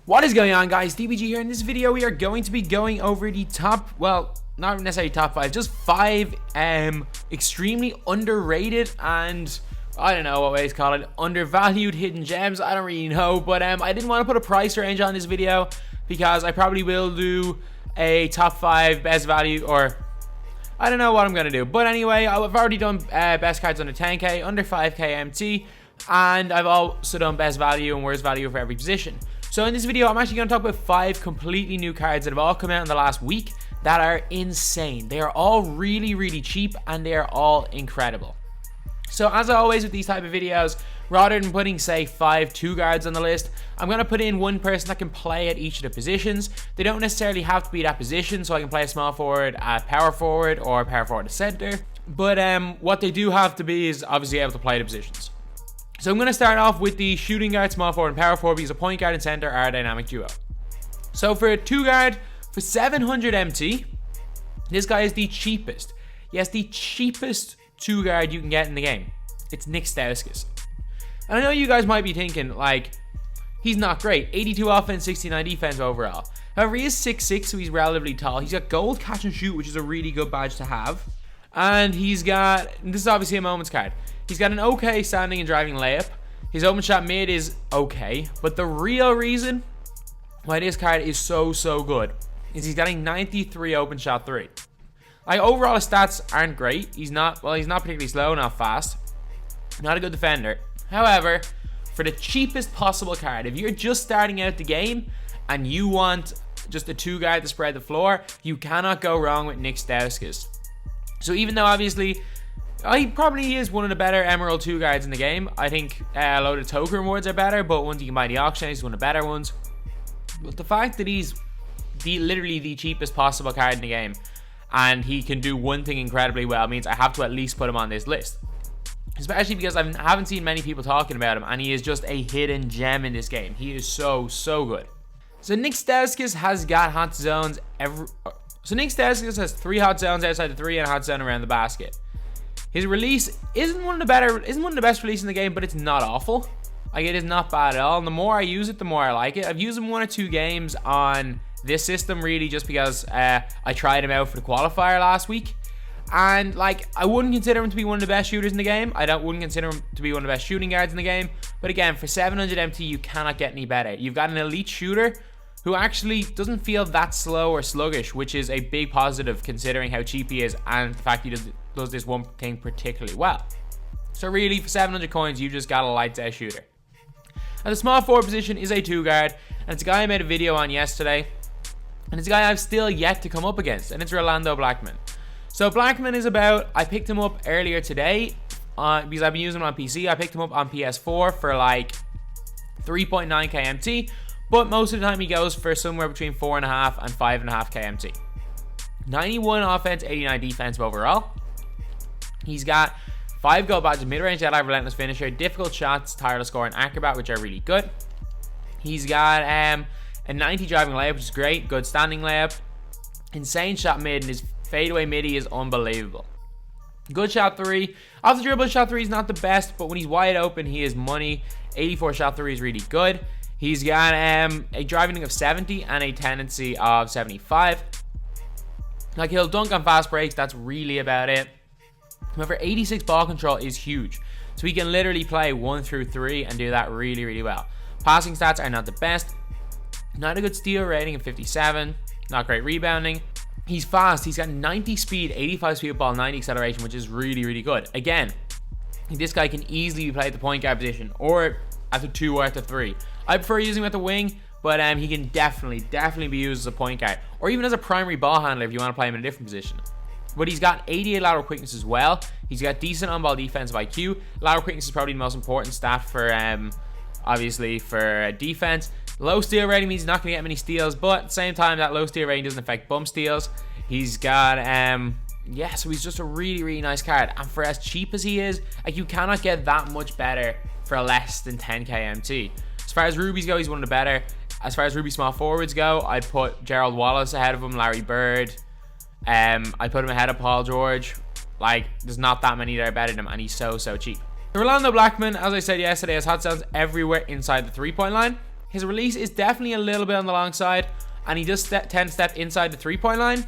What is going on, guys? DBG here. In this video we are going to be going over the top, well, not necessarily top 5, just 5 extremely underrated and I don't know what ways to call it, undervalued hidden gems. I don't really know, but I didn't want to put a price range on this video because I probably will do a top 5 best value, or I don't know what I'm gonna do. But anyway, I've already done best cards under 10k, under 5k MT, and I've also done best value and worst value for every position. So in this video, I'm actually going to talk about 5 completely new cards that have all come out in the last week that are insane. They are all really cheap and they are all incredible. So as always with these type of videos, rather than putting say 5 2 guards on the list, I'm going to put in one person that can play at each of the positions. They don't necessarily have to be that position, so I can play a small forward at power forward or power forward at center. But what they do have to be is obviously able to play the positions. So I'm going to start off with the shooting guard, small forward, and power forward because a point guard and center are a dynamic duo. So for a 2 guard, for 700 MT, this guy is the cheapest. Yes, the cheapest 2 guard you can get in the game. It's Nik Stauskas. And I know you guys might be thinking, like, he's not great. 82 offense, 69 defense overall. However, he is 6'6", so he's relatively tall. He's got gold catch and shoot, which is a really good badge to have. And he's got, this is obviously a moments card. He's got an okay standing and driving layup. His open shot mid is okay. But the real reason why this card is so good is he's getting 93 open shot 3. Like, overall his stats aren't great. He's not particularly slow, not fast. Not a good defender. However, for the cheapest possible card, if you're just starting out the game and you want just a 2 guard to spread the floor, you cannot go wrong with Nik Stauskas. So even though obviously he probably is one of the better Emerald 2 guards in the game. I think a load of token rewards are better, but ones you can buy in the auction, he's one of the better ones. But the fact that he's literally the cheapest possible card in the game and he can do one thing incredibly well means I have to at least put him on this list. Especially because I haven't seen many people talking about him, and he is just a hidden gem in this game. He is so good. So Nik Stauskas has got hot zones Nik Stauskas has 3 hot zones outside the 3 and a hot zone around the basket. His release isn't one of the best releases in the game, but it's not awful. Like, it is not bad at all. And the more I use it, the more I like it. I've used him 1 or 2 games on this system, really, just because I tried him out for the qualifier last week. And like, I wouldn't consider him to be one of the best shooters in the game. Wouldn't consider him to be one of the best shooting guards in the game. But again, for 700 MT, you cannot get any better. You've got an elite shooter who actually doesn't feel that slow or sluggish, which is a big positive considering how cheap he is and the fact he does this one thing particularly well. So really, for 700 coins, you just got a lights out shooter. And the small forward position is a 2 guard, and it's a guy I made a video on yesterday, and it's a guy I've still yet to come up against, and it's Rolando Blackmon. So Blackmon is I picked him up earlier today because I've been using him on PC. I picked him up on PS4 for like 3.9k MT, but most of the time he goes for somewhere between 4.5 and 5.5k MT. 91 offense, 89 defense overall. He's got 5 gold badges, mid-range Jedi, relentless finisher, difficult shots, tireless score, and acrobat, which are really good. He's got a 90 driving layup, which is great, good standing layup, insane shot mid, and his fadeaway midi is unbelievable. Good shot 3. Off the dribble, shot 3 is not the best, but when he's wide open, he is money. 84 shot 3 is really good. He's got a driving of 70 and a tendency of 75. Like, he'll dunk on fast breaks, that's really about it. However, 86 ball control is huge. So he can literally play 1 through 3 and do that really well. Passing stats are not the best. Not a good steal rating of 57. Not great rebounding. He's fast. He's got 90 speed, 85 speed with ball, 90 acceleration, which is really good. Again, this guy can easily be played at the point guard position or at the 2 or at the 3. I prefer using him at the wing, but he can definitely be used as a point guard or even as a primary ball handler if you want to play him in a different position. But he's got 88 lateral quickness as well. He's got decent on-ball defensive IQ. Lateral quickness is probably the most important stat for, obviously, for defense. Low steal rating means he's not going to get many steals, but at the same time, that low steal rating doesn't affect bump steals. He's got, so he's just a really nice card. And for as cheap as he is, like, you cannot get that much better for less than 10k MT. As far as rubies go, he's one of the better. As far as ruby small forwards go, I'd put Gerald Wallace ahead of him, Larry Bird. I put him ahead of Paul George. Like, there's not that many that are better than him, and he's so cheap. Rolando Blackmon, as I said yesterday, has hot zones everywhere inside the 3-point line. His release is definitely a little bit on the long side, and he does tend to step inside the 3-point line.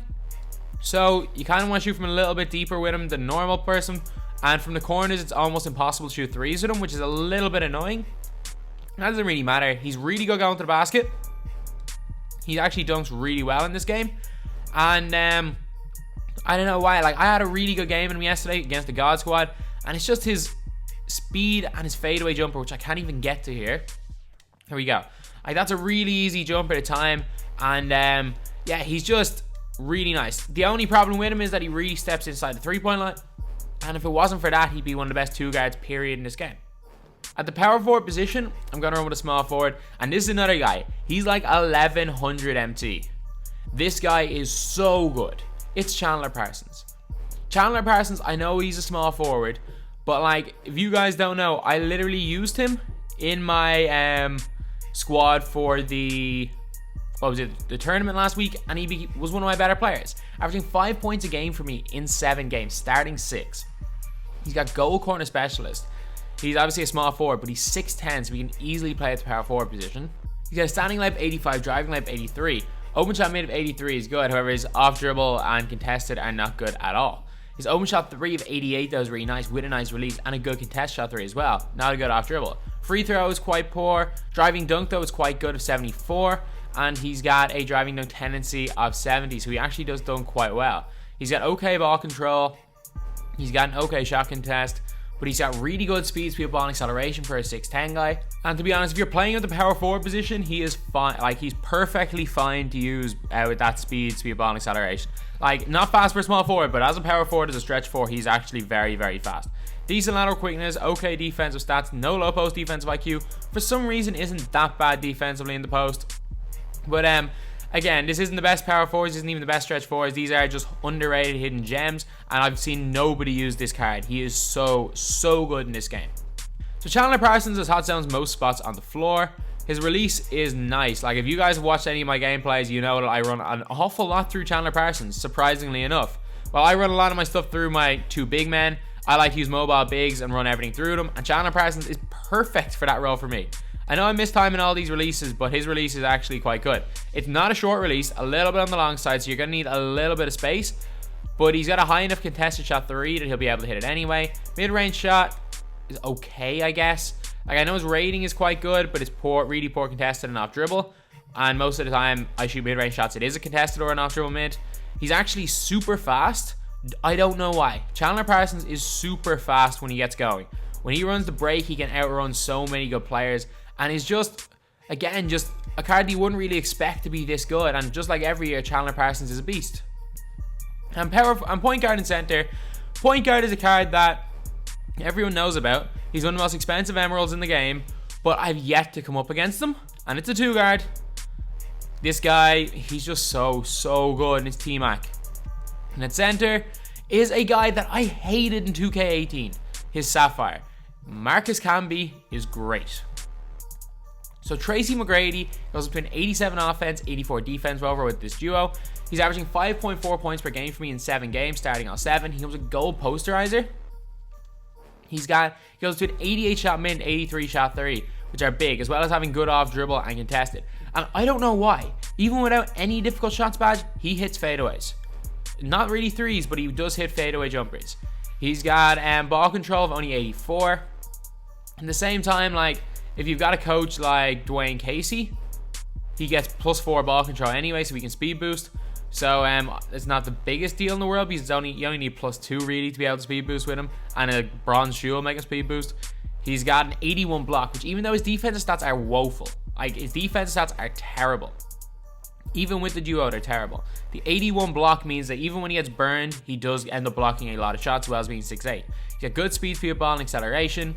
So you kind of want to shoot from a little bit deeper with him than a normal person. And from the corners, it's almost impossible to shoot threes with him, which is a little bit annoying. That doesn't really matter. He's really good going to the basket. He actually dunks really well in this game. And I don't know why. Like, I had a really good game in him yesterday against the God Squad. And it's just his speed and his fadeaway jumper, which I can't even get to here. Here we go. Like, that's a really easy jumper at a time. And yeah, he's just really nice. The only problem with him is that he really steps inside the 3-point line. And if it wasn't for that, he'd be one of the best 2 guards, period, in this game. At the power forward position, I'm going to run with a small forward. And this is another guy. He's like 1100 MT. This guy is so good. It's Chandler Parsons. Chandler Parsons, I know he's a small forward. But, like, if you guys don't know, I literally used him in my squad for the... what was it? The tournament last week. And he was one of my better players. Averaging 5 points a game for me in 7 games. Starting 6. He's got goal corner specialist. He's obviously a small forward, but he's 6'10", so he can easily play at the power forward position. He's got a standing life 85, driving life 83. Open shot mid of 83 is good, however his off dribble and contested are not good at all. His open shot 3 of 88 though is really nice, with a nice release and a good contest shot 3 as well. Not a good off dribble. Free throw is quite poor. Driving dunk though is quite good of 74. And he's got a driving dunk tendency of 70, so he actually does dunk quite well. He's got okay ball control. He's got an okay shot contest. But he's got really good speed ball and acceleration for a 6'10 guy. And to be honest, if you're playing at the power forward position, he is fine. Like, he's perfectly fine to use with that speed ball and acceleration. Like, not fast for a small forward, but as a power forward, as a stretch 4, he's actually very, very fast. Decent lateral quickness, okay defensive stats, no low post defensive IQ. For some reason, isn't that bad defensively in the post. But again, this isn't the best power forwards, isn't even the best stretch forwards. These are just underrated hidden gems, and I've seen nobody use this card. He is so good in this game. So Chandler Parsons is hot zones most spots on the floor. His release is nice. Like, if you guys have watched any of my gameplays, you know that I run an awful lot through Chandler Parsons, surprisingly enough. While I run a lot of my stuff through my 2 big men, I like to use mobile bigs and run everything through them, and Chandler Parsons is perfect for that role for me. I know I missed time in all these releases, but his release is actually quite good. It's not a short release, a little bit on the long side, so you're going to need a little bit of space. But he's got a high enough contested shot 3 that he'll be able to hit it anyway. Mid-range shot is okay, I guess. Like, I know his rating is quite good, but it's really poor contested and off dribble. And most of the time, I shoot mid-range shots. It is a contested or an off dribble mid. He's actually super fast. I don't know why. Chandler Parsons is super fast when he gets going. When he runs the break, he can outrun so many good players. And he's just, again, just a card you wouldn't really expect to be this good. And just like every year, Chandler Parsons is a beast. And point guard and center. Point guard is a card that everyone knows about. He's one of the most expensive emeralds in the game, but I've yet to come up against him. And it's a 2 guard. This guy, he's just so good in his T-Mac. And at center is a guy that I hated in 2K18, his Sapphire. Marcus Camby is great. So Tracy McGrady goes between 87 offense, 84 defense over with this duo. He's averaging 5.4 points per game for me in 7 games, starting on 7. He comes with goal posterizer. He goes to an 88 shot mid and 83 shot 3, which are big, as well as having good off dribble and contested. And I don't know why. Even without any difficult shots badge, he hits fadeaways. Not really threes, but he does hit fadeaway jumpers. He's got ball control of only 84. At the same time, like, if you've got a coach like Dwayne Casey, he gets +4 ball control anyway, so he can speed boost. So it's not the biggest deal in the world, because you only need +2 really to be able to speed boost with him, and a bronze shoe will make a speed boost. He's got an 81 block, which even though his defensive stats are woeful, like, his defensive stats are terrible. Even with the duo, they're terrible. The 81 block means that even when he gets burned, he does end up blocking a lot of shots, as well as being 6'8". He's got good speed ball and acceleration.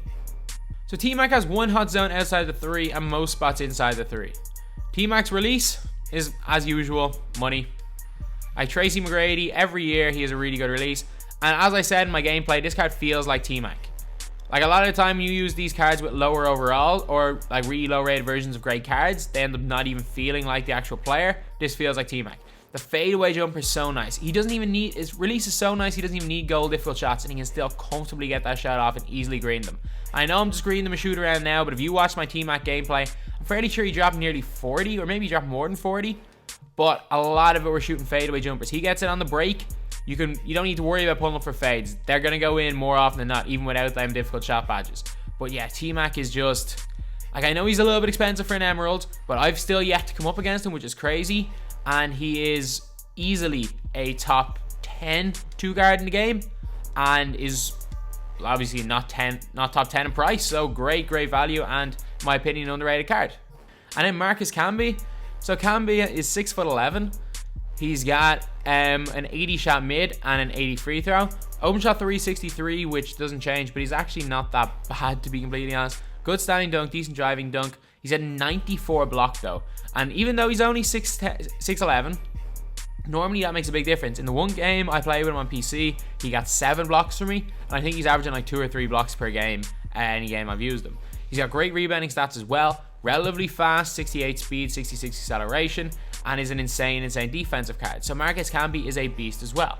So T-Mac has 1 hot zone outside the 3 and most spots inside the 3. T-Mac's release is, as usual, money. Like Tracy McGrady, every year he has a really good release. And as I said in my gameplay, this card feels like T-Mac. Like, a lot of the time you use these cards with lower overall or like really low rated versions of great cards, they end up not even feeling like the actual player. This feels like T-Mac. The fadeaway jumper is so nice. He doesn't even need, his release is so nice, he doesn't even need goal difficult shots, and he can still comfortably get that shot off and easily green them. I know I'm just greening them a shoot around now, but if you watch my T-Mac gameplay, I'm fairly sure he dropped nearly 40, or maybe he dropped more than 40. But a lot of it were shooting fadeaway jumpers. He gets it on the break. You don't need to worry about pulling up for fades. They're going to go in more often than not, even without them difficult shot badges. But yeah, T-Mac is just... like, I know he's a little bit expensive for an Emerald, but I've still yet to come up against him, which is crazy. And he is easily a top 10 2-guard in the game. And is obviously not top 10 in price. So great value, and in my opinion, underrated card. And then Marcus Camby. So Camby is 6'11". He's got an 80 shot mid and an 80 free throw. Open shot 363, which doesn't change, but he's actually not that bad, to be completely honest. Good standing dunk, decent driving dunk. He's at 94 block though. And even though he's only 6'11", normally that makes a big difference. In the one game I played with him on PC, he got 7 blocks for me. And I think he's averaging like 2 or 3 blocks per game, any game I've used him. He's got great rebounding stats as well. Relatively fast, 68 speed, 66 acceleration, and is an insane defensive card. So Marcus Camby is a beast as well.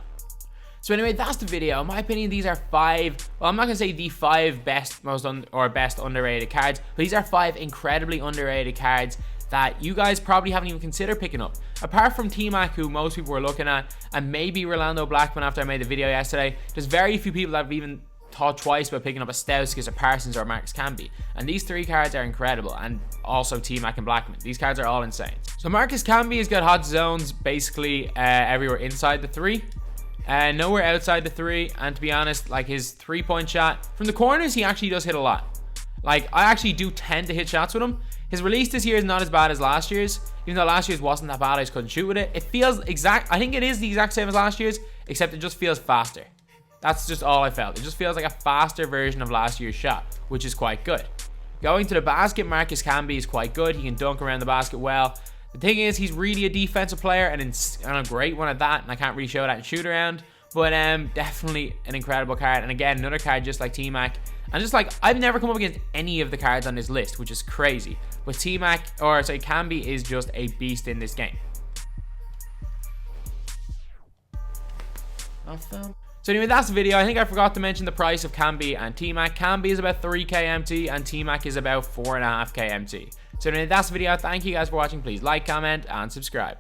So anyway, that's the video. In my opinion, these are 5, well, I'm not going to say the 5 best, best underrated cards, but these are 5 incredibly underrated cards that you guys probably haven't even considered picking up. Apart from T-Mac, who most people were looking at, and maybe Rolando Blackmon after I made the video yesterday, there's very few people that have even thought twice about picking up a Stauskas, a Parsons, or a Marcus Camby. And these 3 cards are incredible, and also T-Mac and Blackmon. These cards are all insane. So Marcus Camby has got hot zones basically everywhere inside the 3. Nowhere outside the 3, and to be honest, like, his 3-point shot from the corners, he actually does hit a lot. Like, I actually do tend to hit shots with him. His release this year is not as bad as last year's, even though last year's wasn't that bad. I just couldn't shoot with it. It feels I think it is the exact same as last year's, except it just feels faster. That's just all I felt. It just feels like a faster version of last year's shot, which is quite good. Going to the basket, Marcus Camby is quite good. He can dunk around the basket well. The thing is, he's really a defensive player, and a great one at that, and I can't really show that in shoot around. But definitely an incredible card. And again, another card just like T-Mac. And just like, I've never come up against any of the cards on this list, which is crazy. But Camby is just a beast in this game. So anyway, that's the video. I think I forgot to mention the price of Camby and T-Mac. Camby is about 3k MT and T-Mac is about 4.5k MT. So anyway, that's the video. Thank you guys for watching. Please like, comment, and subscribe.